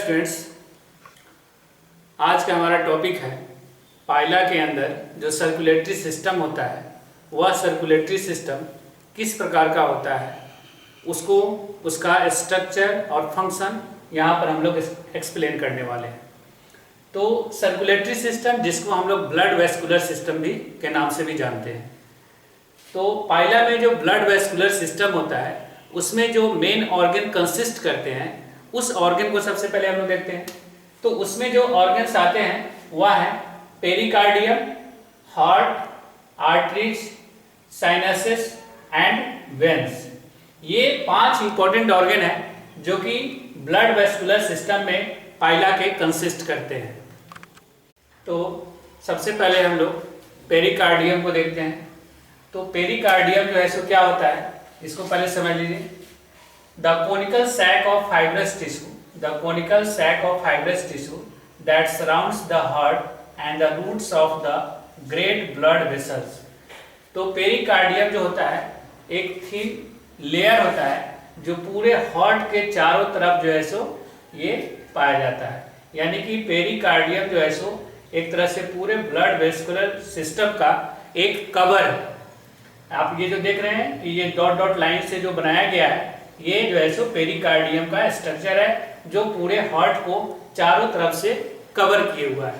Students, आज का हमारा टॉपिक है पाइला के अंदर जो सर्कुलेटरी सिस्टम होता है वह सर्कुलेटरी सिस्टम किस प्रकार का होता है, उसको उसका स्ट्रक्चर और फंक्शन यहाँ पर हम लोग एक्सप्लेन करने वाले हैं। तो सर्कुलेटरी सिस्टम, जिसको हम लोग ब्लड वेस्कुलर सिस्टम भी के नाम से भी जानते हैं, तो पाइला में जो ब्लड वेस्कुलर सिस्टम होता है उसमें जो मेन ऑर्गन कंसिस्ट करते हैं, उस ऑर्गन को सबसे पहले हम लोग देखते हैं। तो उसमें जो ऑर्गन्स आते हैं वह है pericardium, heart, arteries, sinuses and veins. ये 5 इंपॉर्टेंट ऑर्गन है जो कि ब्लड वेस्कुलर सिस्टम में पाइला के कंसिस्ट करते हैं। तो सबसे पहले हम लोग पेरिकार्डियम को देखते हैं। तो पेरिकार्डियम जो है सो क्या होता है, इसको पहले समझ लीजिए। The conical sac of fibrous tissue, the conical sac of fibrous tissue that surrounds the heart and the roots of the great blood vessels. तो पेरिकार्डियम जो होता है एक थिन लेयर होता है जो पूरे हार्ट के चारों तरफ जो है सो ये पाया जाता है। यानी कि पेरिकार्डियम जो है सो एक तरह से पूरे ब्लड वेस्कुलर सिस्टम का एक कवर है। आप ये जो देख रहे हैं कि ये डॉट डॉट लाइन से जो बनाया गया है, ये जो है सो पेरिकार्डियम का स्ट्रक्चर है जो पूरे हार्ट को चारों तरफ से कवर किए हुआ है।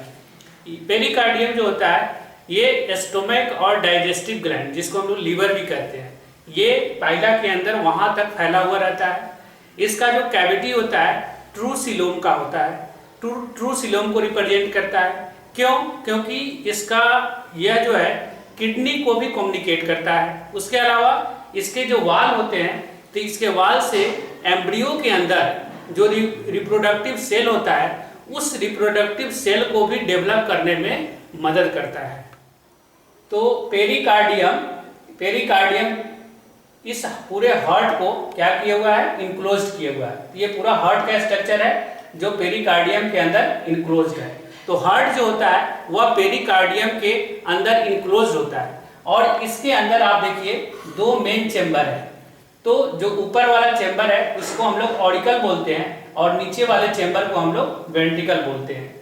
पेरिकार्डियम जो होता है ये स्टोमक और डाइजेस्टिव ग्लैंड, जिसको हम लोग लीवर भी कहते हैं, ये पाइला के अंदर वहां तक फैला हुआ रहता है। इसका जो कैविटी होता है ट्रू सीलोम का होता है, ट्रू सीलोम को रिप्रेजेंट करता है। क्यों? क्योंकि इसका यह जो है किडनी को भी कम्युनिकेट करता है। उसके अलावा इसके जो वाल होते हैं, तो इसके वाल से एम्ब्रियो के अंदर जो रिप्रोडक्टिव सेल होता है, उस रिप्रोडक्टिव सेल को भी डेवलप करने में मदद करता है। तो पेरिकार्डियम इस पूरे हार्ट को क्या किया हुआ है, इनक्लोज्ड किया हुआ है। ये पूरा हार्ट का स्ट्रक्चर है जो पेरिकार्डियम के अंदर इनक्लोज्ड है। तो हार्ट जो होता है वह पेरिकार्डियम के अंदर इनक्लोज्ड होता है और इसके अंदर आप देखिए 2 मेन चेंबर है। तो जो ऊपर वाला चेंबर है उसको हम लोग ऑरिकल बोलते हैं और नीचे वाले चेंबर को हम लोग वेंट्रिकल बोलते हैं।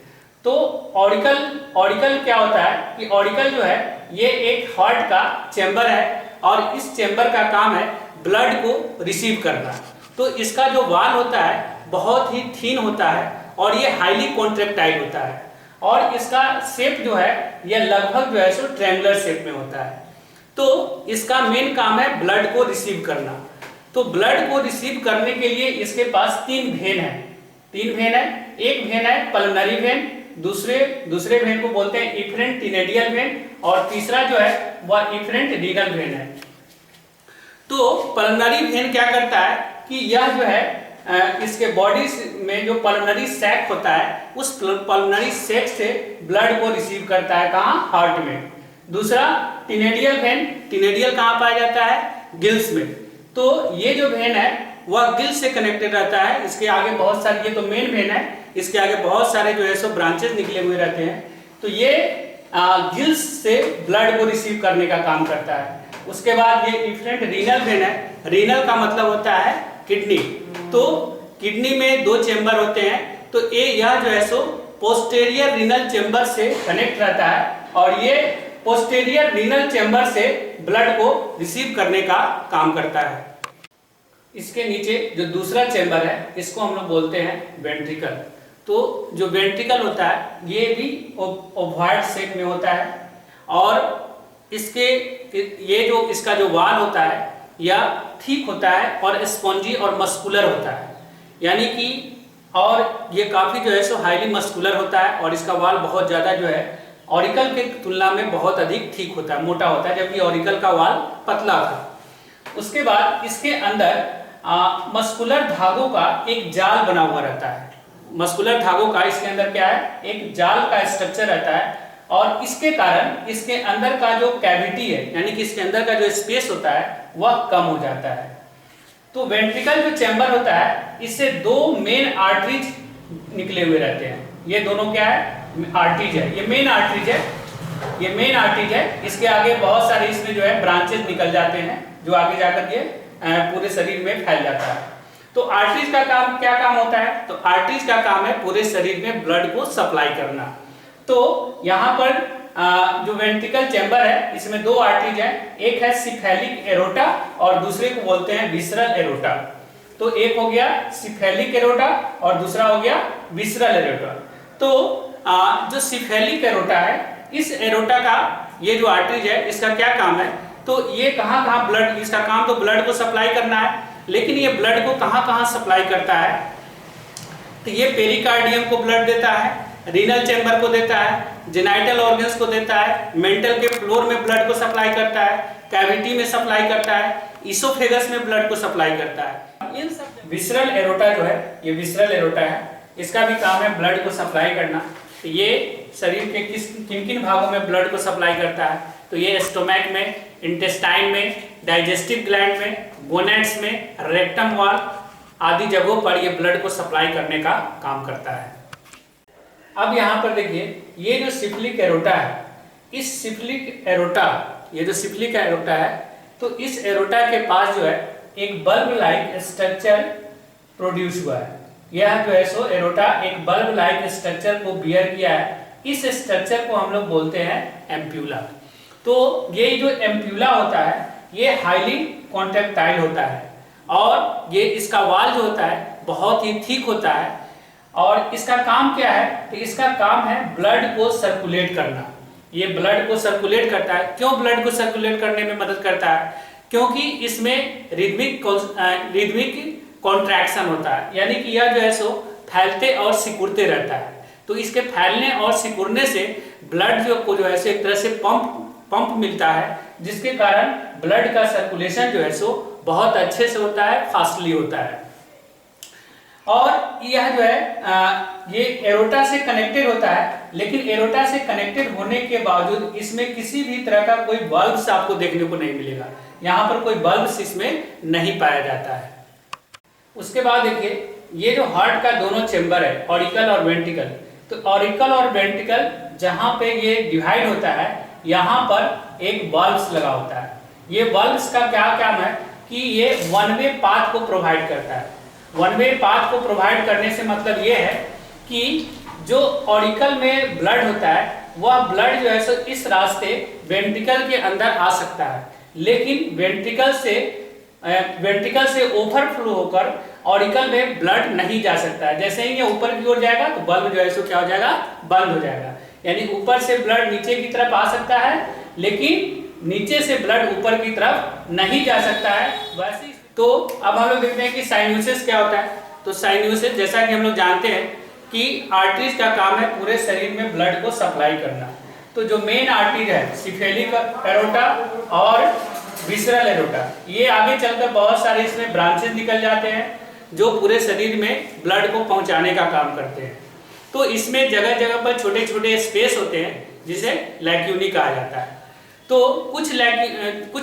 तो ऑरिकल क्या होता है कि ऑरिकल जो है ये एक हार्ट का चेंबर है और इस चेंबर का काम है ब्लड को रिसीव करना। तो इसका जो वाल होता है बहुत ही थीन होता है और ये हाईली कॉन्ट्रैक्टाइल होता है और इसका शेप जो है यह लगभग जो है सो ट्रायंगुलर शेप में होता है। तो इसका मेन काम है ब्लड को रिसीव करना। तो ब्लड को रिसीव करने के लिए इसके पास 3 वेन है। एक वेन है पल्मोनरी वेन, दूसरे वेन को बोलते हैं इफरेंट टिनेडियल वेन और तीसरा जो है वह इफरेंट रीनल वेन है। तो पल्मोनरी वेन क्या करता है कि यह जो है इसके बॉडी में जो पल्मोनरी सैक होता है, उस पल्मोनरी सैक से ब्लड को रिसीव करता है। कहाँ? हार्ट में। दूसरा टिनेडियल वेन, टिनेडियल कहाँ पाया जाता है? गिल्स में। तो ये जो वेन है वह गिल्स से कनेक्टेड रहता है। इसके आगे बहुत सारे, ये तो मेन वेन है, इसके आगे बहुत सारे जो है सो ब्रांचेस निकले हुए रहते हैं। तो ये गिल्स से ब्लड को रिसीव करने का काम करता है। उसके बाद ये इफरेंट रीनल वेन है। रीनल का मतलब होता है किडनी। तो किडनी में 2 चेंबर होते हैं। तो यह जो है सो पोस्टेरियर रीनल चेंबर से कनेक्ट रहता है और ये पोस्टेरियर रीनल चेंबर से ब्लड को रिसीव करने का काम करता है। इसके नीचे जो दूसरा चेंबर है इसको हम लोग बोलते हैं वेंट्रिकल। तो जो वेंट्रिकल होता है ये भी ओवॉइड शेप में होता है और इसका जो वाल होता है यह ठीक होता है और स्पॉन्जी और मस्कुलर होता है। यानी कि और ये काफ़ी जो है सो हाईली मस्कुलर होता है और इसका वाल बहुत ज़्यादा जो है ऑरिकल के तुलना में बहुत अधिक ठीक होता है, मोटा होता है, जबकि ऑरिकल का वाल पतला था। उसके बाद इसके अंदर मस्कुलर धागों का एक जाल बना हुआ रहता है। मस्कुलर धागों का इसके अंदर क्या है, एक जाल का स्ट्रक्चर रहता है और इसके कारण इसके अंदर का जो कैविटी है, यानी कि इसके अंदर का जो स्पेस होता है वह कम हो जाता है। तो वेंट्रिकल जो चैम्बर होता है इससे 2 मेन आर्टरीज निकले हुए रहते हैं। ये दोनों क्या है, आर्टरीज है। ये मेन आर्टरीज है, इसके आगे बहुत सारे इसमें जो है ब्रांचेस निकल जाते हैं जो आगे जाकर के पूरे शरीर में फैल जाता है। तो आर्टरीज का काम क्या काम होता है? तो आर्टरीज का काम है पूरे शरीर में ब्लड को सप्लाई करना। तो यहाँ पर जो वेंट्रिकल चैम्बर है इसमें दो आर्टरीज है, एक है सिफेलिक एरोटा और दूसरे को बोलते हैं विसरल एरोटा। तो एक हो गया सिफेलिक एरोटा और दूसरा हो गया विसरल एरोटा। तो जो सिफेलिक एरोटा है, इस एरोटा का ये जो आर्टरीज है इसका क्या काम है? तो ये कहाँ ब्लड, इसका काम तो ब्लड को सप्लाई करना है, लेकिन ये ब्लड को कहाँ सप्लाई करता है? तो ये पेरिकार्डियम को ब्लड देता है, रीनल चैम्बर को देता है, जेनाइटल ऑर्गन्स को देता है, मेंटल के फ्लोर में ब्लड को सप्लाई करता है, कैविटी में सप्लाई करता है, इसोफेगस में ब्लड को सप्लाई करता है। इन सब विसरल एरोटा जो है, ये विसरल एरोटा है, इसका भी काम है ब्लड को सप्लाई करना। तो ये शरीर के किन भागों में ब्लड को सप्लाई करता है? तो ये स्टोमैक में, इंटेस्टाइन में, डाइजेस्टिव ग्लैंड में, गोनेड्स में, रेक्टम वॉल आदि जगहों पर ये ब्लड को सप्लाई करने का काम करता है। अब यहाँ पर देखिए, ये जो सिफिलिक एरोटा है, इस सिफिलिक एरोटा, ये जो सिफिलिक एरोटा है, तो इस एरोटा के पास जो है एक बल्ब लाइक स्ट्रक्चर प्रोड्यूस हुआ है। यह जो है सो एरोटा एक बल्ब लाइक स्ट्रक्चर को बियर किया है। इस स्ट्रक्चर को हम लोग बोलते हैं एम्प्यूला। तो ये जो एम्प्यूला होता है ये हाईली कॉन्ट्रैक्टाइल होता है और ये इसका वाल जो होता है बहुत ही थिक होता है। और इसका काम क्या है? तो इसका काम है ब्लड को सर्कुलेट करना। ये ब्लड को सर्कुलेट करता है। क्यों ब्लड को सर्कुलेट करने में मदद करता है? क्योंकि इसमें रिदमिक कॉन्ट्रैक्शन होता है, यानी कि यह जो है सो फैलते और सिकुड़ते रहता है। तो इसके फैलने और सिकुड़ने से ब्लड जो है सो एक तरह से पंप मिलता है, जिसके कारण ब्लड का सर्कुलेशन जो है सो बहुत अच्छे से होता है, फास्टली होता है। और यह जो है ये एरोटा से कनेक्टेड होता है, लेकिन एरोटा से कनेक्टेड होने के बावजूद इसमें किसी भी तरह का कोई बल्ब्स आपको देखने को नहीं मिलेगा। यहाँ पर कोई बल्ब्स इसमें नहीं पाया जाता है। उसके बाद देखिए, ये जो हार्ट का दोनों चेंबर है, ऑरिकल और वेंट्रिकल, तो ऑरिकल और वेंट्रिकल जहाँ पे ये डिवाइड होता है, यहाँ पर एक बल्ब्स लगा होता है। ये बल्ब्स का क्या काम है कि ये वन वे पाथ को प्रोवाइड करता है। वन वे पाथ को प्रोवाइड करने से मतलब ये है कि जो ऑरिकल में ब्लड होता है वह ब्लड जो है सो इस रास्ते वेंट्रिकल के अंदर आ सकता है, लेकिन वेंट्रिकल से ओवरफ्लो होकर ऑरिकल में ब्लड नहीं जा सकता है। जैसे ही ये ऊपर की ओर जाएगा तो बल्ब जो है सो क्या हो जाएगा? बंद हो जाएगा। यानी ऊपर से ब्लड नीचे की तरफ आ सकता है, लेकिन नीचे से ब्लड ऊपर की तरफ नहीं जा सकता है। वैसे तो अब हम लोग देखते हैं कि साइनोसिस क्या होता है। तो साइनोसिस, जैसा कि हम लोग जानते हैं कि आर्टरीज का काम है पूरे शरीर में ब्लड को सप्लाई करना। तो जो मेन आर्टरीज है सिफेलिक एरोटा और विसरल एरोटा, ये आगे चलकर बहुत सारे इसमें ब्रांचेस निकल जाते हैं जो पूरे शरीर में ब्लड को पहुंचाने का काम करते हैं। तो इसमें जगह जगह पर छोटे छोटे स्पेस होते हैं जिसे लैक्यूनी कहा जाता है। तो कुछ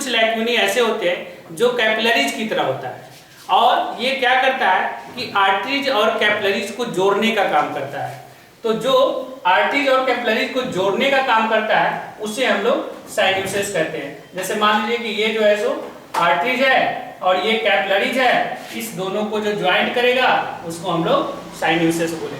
लैक्यूनी ऐसे होते हैं जो कैपिलरीज की तरह होता है, और ये क्या करता है कि आर्टरीज और कैपिलरीज को जोड़ने का काम करता है। तो जो आर्टरीज और कैपिलरीज को जोड़ने का काम करता है उसे हम लोग साइनोसिस कहते हैं। जैसे मान लीजिए कि ये जो है सो आर्टरीज है और ये कैपिलरीज है, इस दोनों को जो ज्वाइंट करेगा उसको हम लोग साइनोसिस बोलेंगे।